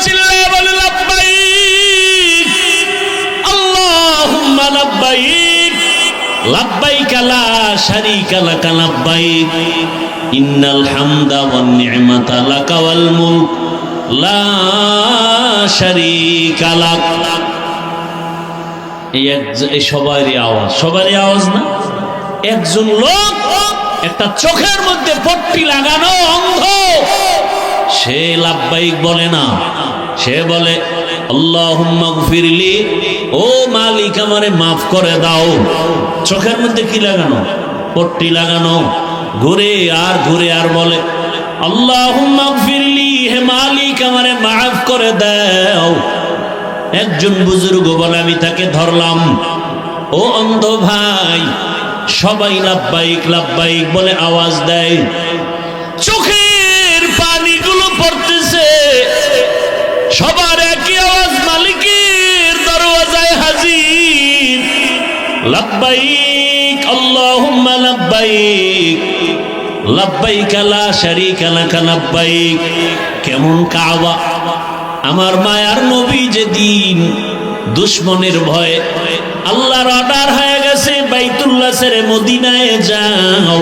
চিল্লায়ে বলে লাব্বাইক আল্লাহুম্মা লাব্বাইক লাব্বাইক লা শারীকা লাকা লাব্বাইক ইন্নাল হামদা ওয়ান নি'মাতা লাকা ওয়াল মুলক লা শারীকা লাক। এই সবারই আওয়াজ না। একজন লোক একটা চোখের মধ্যে পট্টি লাগানো অন্ধ, সে লাব্বাইক বলে না, সে বলে আল্লাহুম্মা গফিরলি, ও মালিক আমারে মাফ করে দাও। চোখের মধ্যে কি লাগানো? পট্টি লাগানো। ঘুরে আর বলে আল্লাহুম্মা গফিরলি, হে মালিক আমারে মাফ করে দাও। একজন বুজুর্গ বলে আমি তাকে ধরলাম, ও অন্ধ ভাই, সবাই লাব্বাইক লাব্বাইক বলে আওয়াজ দেয়, চোখের পানিগুলো পড়তেছে, সবার একই আওয়াজ, মালিকের দরওয়াজায় হাজির, লাব্বাইক আল্লাহুম্মা লাব্বাইক লাব্বাইক লা শারীকা লাকা লাব্বাইক। কেমন কাবা! আমার মায়ার নবী যেদিন দুশ্মনের ভয়ে আল্লাহর অর্ডার হয়ে গেছে বাইতুল্লাহ ছেড়ে মদিনায় যাও,